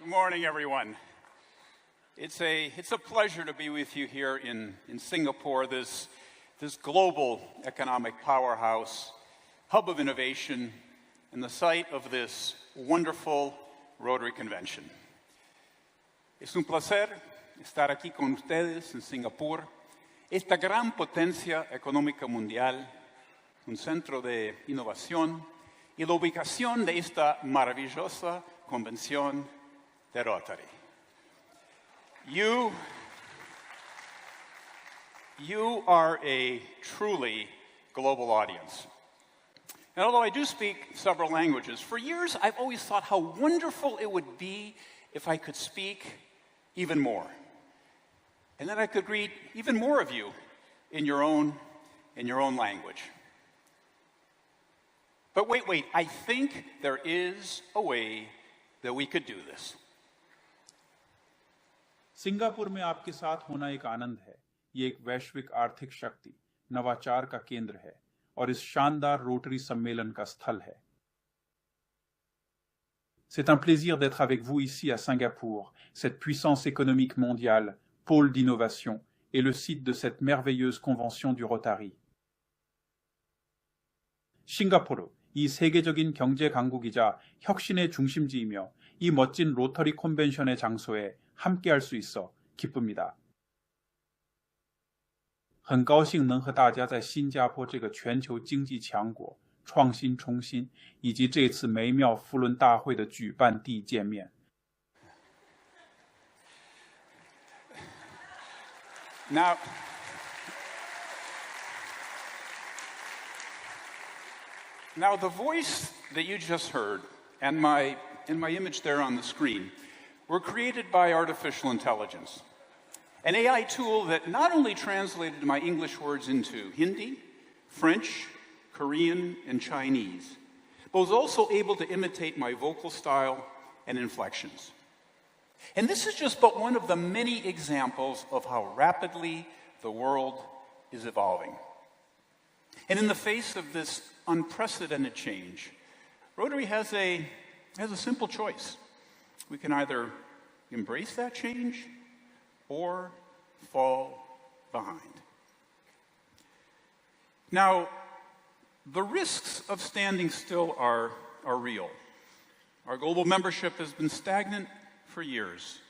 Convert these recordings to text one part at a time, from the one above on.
morning, everyone. It's a pleasure to be with you here in Singapore, this global economic powerhouse, hub of innovation, and the site of this wonderful Rotary Convention. Es un placer estar aquí con ustedes en Singapur, esta gran potencia económica mundial, un centro de innovación y la ubicación de esta maravillosa convención de Rotary. You are a truly global audience. And although I do speak several languages, for years I've always thought how wonderful it would be if I could speak even more. And then I could greet even more of you in your own language. But wait, I think there is a way that we could do this. Singapore में आपके साथ होना एक आनंद है। ये एक वैश्विक आर्थिक शक्ति, नवाचार का केंद्र है और इस शानदार रोटरी सम्मेलन का स्थल है। C'est un plaisir d'être avec vous ici à Singapour, cette puissance économique mondiale, pôle d'innovation et le site de cette merveilleuse convention du Rotary. 싱가포르, 이 세계적인 경제 강국이자 혁신의 중심지이며 이 멋진 로터리 컨벤션의 장소에 함께할 수 있어 기쁩니다. 很高兴能和大家在新加坡这个全球经济强国、创新中心以及这次美妙扶轮大会的举办地见面。Now, the voice that you just heard and my image there on the screen were created by artificial intelligence, an AI tool that not only translated my English words into Hindi, French, Korean, and Chinese, but was also able to imitate my vocal style and inflections. And this is just but one of the many examples of how rapidly the world is evolving. And in the face of this unprecedented change, Rotary has a simple choice. We can either embrace that change or fall behind. Now, the risks of standing still are real. Our global membership has been stagnant for years.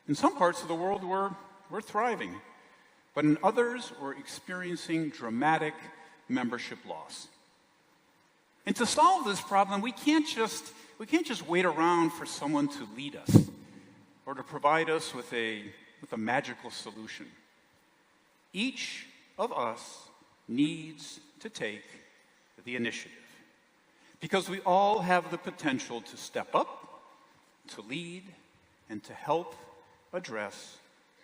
In some parts of the world, we're thriving, but in others, we're experiencing dramatic membership loss. And to solve this problem, we can't just wait around for someone to lead us or to provide us with a magical solution. Each of us needs to take the initiative because we all have the potential to step up, to lead, and to help address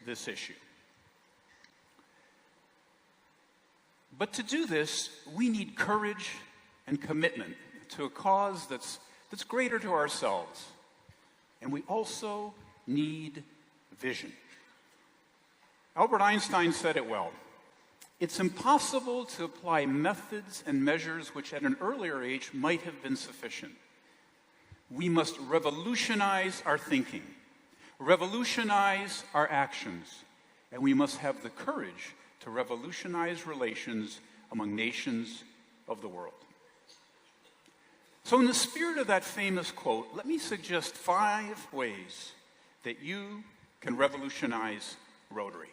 this issue. But to do this, we need courage and commitment to a cause that's greater to ourselves. And we also need vision. Albert Einstein said it well. It's impossible to apply methods and measures which at an earlier age might have been sufficient. We must revolutionize our thinking, revolutionize our actions, and we must have the courage to revolutionize relations among nations of the world. So in the spirit of that famous quote, let me suggest 5 ways that you can revolutionize Rotary.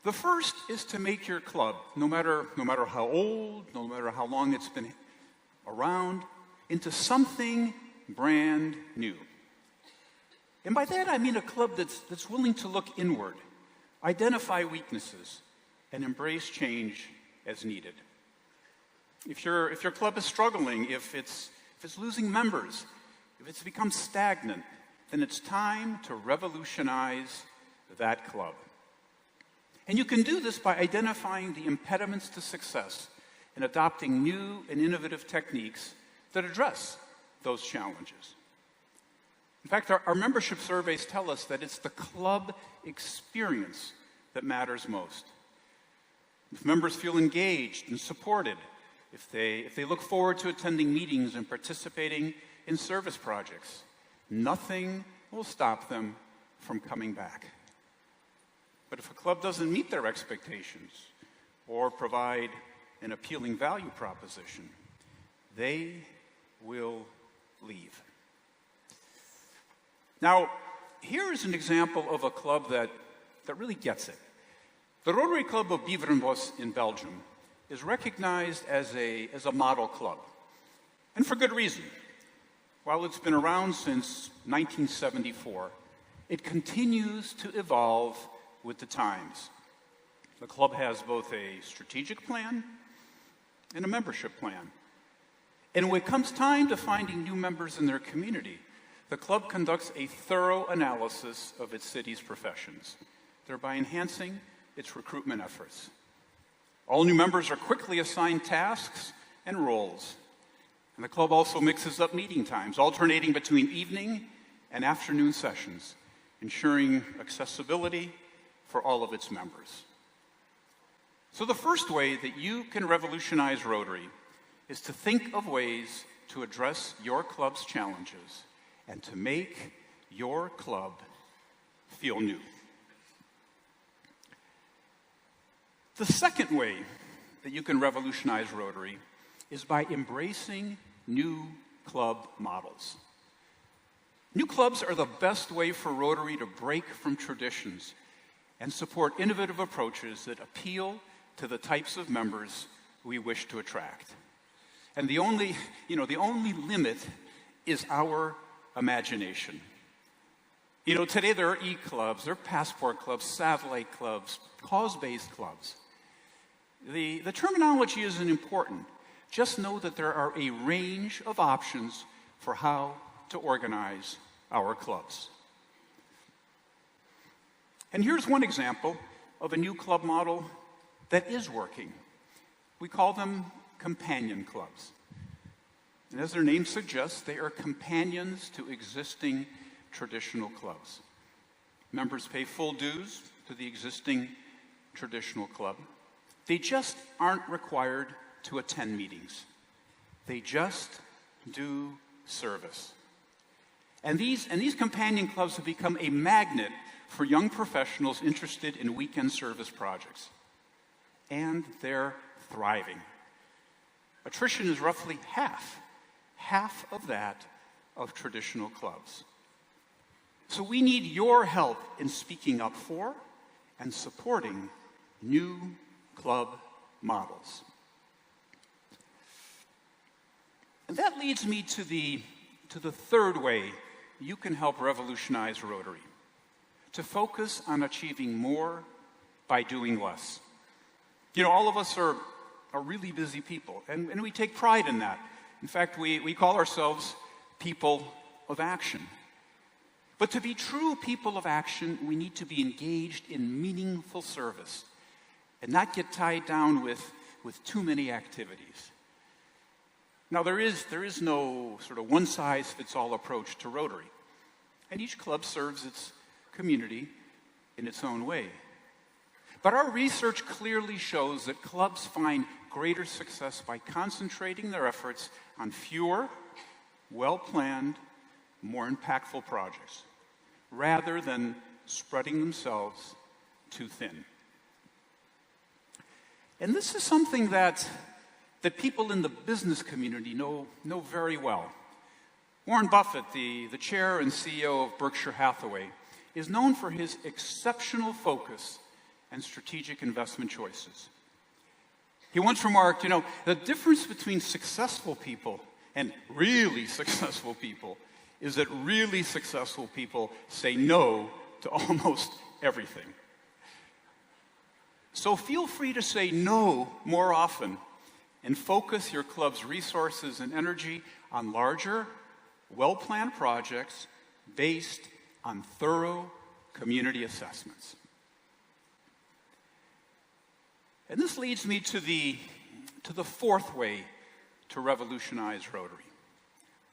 The first is to make your club, no matter how old, no matter how long it's been around, into something brand new. And by that I mean a club that's willing to look inward, identify weaknesses, and embrace change as needed. If your club is struggling, if it's losing members, if it's become stagnant, then it's time to revolutionize that club. And you can do this by identifying the impediments to success and adopting new and innovative techniques that address those challenges. In fact, our membership surveys tell us that it's the club experience that matters most. If members feel engaged and supported, if they look forward to attending meetings and participating in service projects, nothing will stop them from coming back. But if a club doesn't meet their expectations or provide an appealing value proposition, they will leave. Now, here is an example of a club that really gets it. The Rotary Club of Beveren-Bosch in Belgium is recognized as a model club, and for good reason. While it's been around since 1974, it continues to evolve with the times. The club has both a strategic plan and a membership plan. And when it comes time to finding new members in their community, the club conducts a thorough analysis of its city's professions, thereby enhancing its recruitment efforts. All new members are quickly assigned tasks and roles. And the club also mixes up meeting times, alternating between evening and afternoon sessions, ensuring accessibility for all of its members. So the first way that you can revolutionize Rotary is to think of ways to address your club's challenges and to make your club feel new. The second way that you can revolutionize Rotary is by embracing new club models. New clubs are the best way for Rotary to break from traditions and support innovative approaches that appeal to the types of members we wish to attract. And the only limit is our imagination. Today there are e-clubs, there are passport clubs, satellite clubs, cause-based clubs. The terminology isn't important. Just know that there are a range of options for how to organize our clubs. And here's one example of a new club model that is working. We call them companion clubs. And as their name suggests, they are companions to existing traditional clubs. Members pay full dues to the existing traditional club. They just aren't required to attend meetings. They just do service. And these companion clubs have become a magnet for young professionals interested in weekend service projects. And they're thriving. Attrition is roughly half of that of traditional clubs. So we need your help in speaking up for and supporting new club models. And that leads me to the third way you can help revolutionize Rotary: to focus on achieving more by doing less. All of us are really busy people, and we take pride in that. In fact, we call ourselves people of action. But to be true people of action, we need to be engaged in meaningful service and not get tied down with too many activities. Now, there is no sort of one-size-fits-all approach to Rotary, and each club serves its community in its own way. But our research clearly shows that clubs find greater success by concentrating their efforts on fewer, well-planned, more impactful projects, rather than spreading themselves too thin. And this is something that people in the business community know very well. Warren Buffett, the chair and CEO of Berkshire Hathaway, is known for his exceptional focus and strategic investment choices. He once remarked, the difference between successful people and really successful people is that really successful people say no to almost everything. So feel free to say no more often and focus your club's resources and energy on larger, well-planned projects based on thorough community assessments. And this leads me to the fourth way to revolutionize Rotary: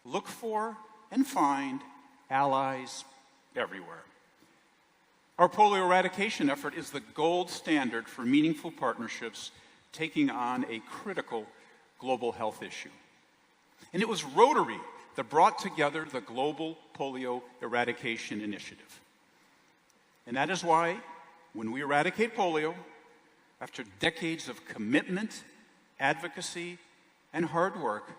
look for and find allies everywhere. Our polio eradication effort is the gold standard for meaningful partnerships taking on a critical global health issue. And it was Rotary that brought together the Global Polio Eradication Initiative. And that is why, when we eradicate polio, after decades of commitment, advocacy, and hard work,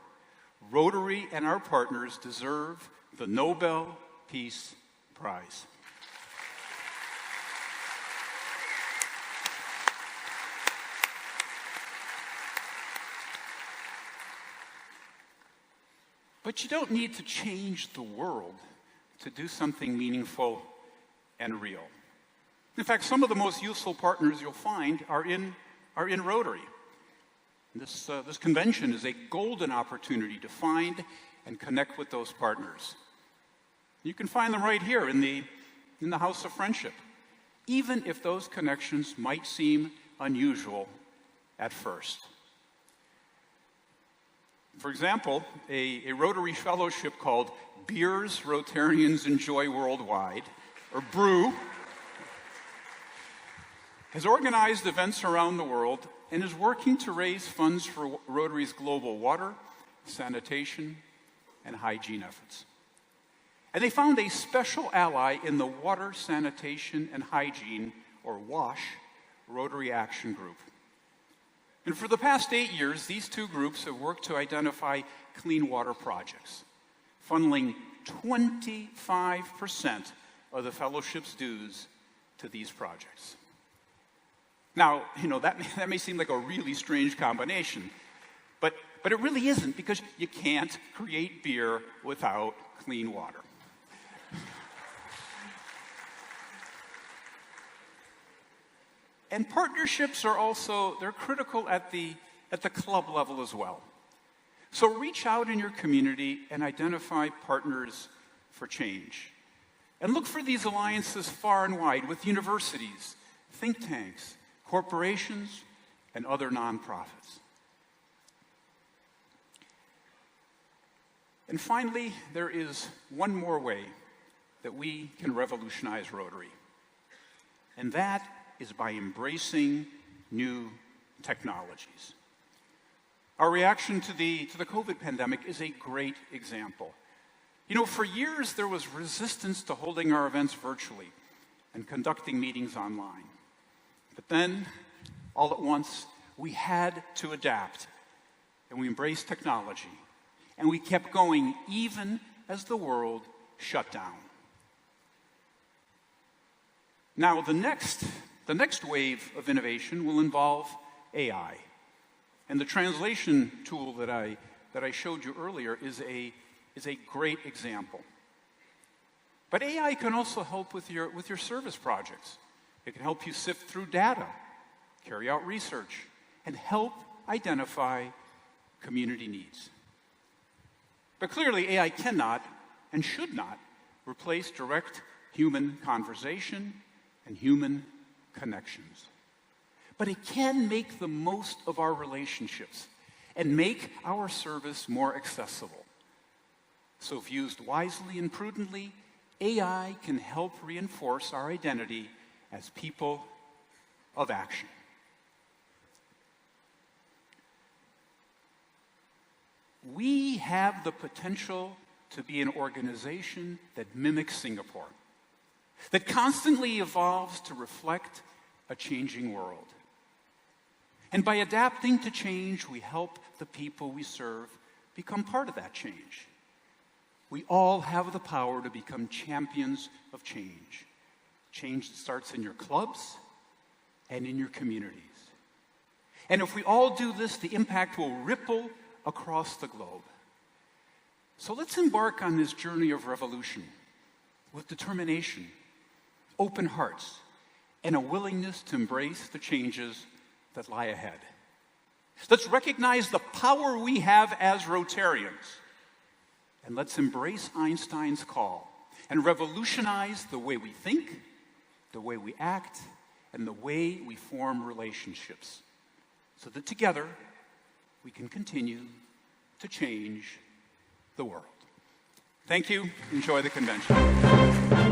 Rotary and our partners deserve the Nobel Peace Prize. But you don't need to change the world to do something meaningful and real. In fact, some of the most useful partners you'll find are in Rotary. This convention is a golden opportunity to find and connect with those partners. You can find them right here in the House of Friendship, even if those connections might seem unusual at first. For example, a Rotary fellowship called Beers Rotarians Enjoy Worldwide, or BREW, has organized events around the world and is working to raise funds for Rotary's global water, sanitation, and hygiene efforts. And they found a special ally in the Water, Sanitation, and Hygiene, or WASH, Rotary Action Group. And for the past 8 years, these two groups have worked to identify clean water projects, funneling 25% of the fellowship's dues to these projects. Now, that may seem like a really strange combination, but it really isn't, because you can't create beer without clean water. And partnerships are they're critical at the club level as well. So reach out in your community and identify partners for change. And look for these alliances far and wide with universities, think tanks, corporations, and other nonprofits. And finally, there is one more way that we can revolutionize Rotary, and that is by embracing new technologies. Our reaction to the COVID pandemic is a great example. For years there was resistance to holding our events virtually and conducting meetings online. But then, all at once, we had to adapt, and we embraced technology, and we kept going even as the world shut down. Now, the next wave of innovation will involve AI. And the translation tool that I showed you earlier is a great example. But AI can also help with your service projects. It can help you sift through data, carry out research, and help identify community needs. But clearly, AI cannot and should not replace direct human conversation and human connections. But it can make the most of our relationships and make our service more accessible. So if used wisely and prudently, AI can help reinforce our identity as people of action. We have the potential to be an organization that mimics Singapore, that constantly evolves to reflect a changing world. And by adapting to change, we help the people we serve become part of that change. We all have the power to become champions of change. Change that starts in your clubs and in your communities. And if we all do this, the impact will ripple across the globe. So let's embark on this journey of revolution with determination, open hearts, and a willingness to embrace the changes that lie ahead. Let's recognize the power we have as Rotarians, and let's embrace Einstein's call and revolutionize the way we think, the way we act, and the way we form relationships, so that together we can continue to change the world. Thank you. Enjoy the convention.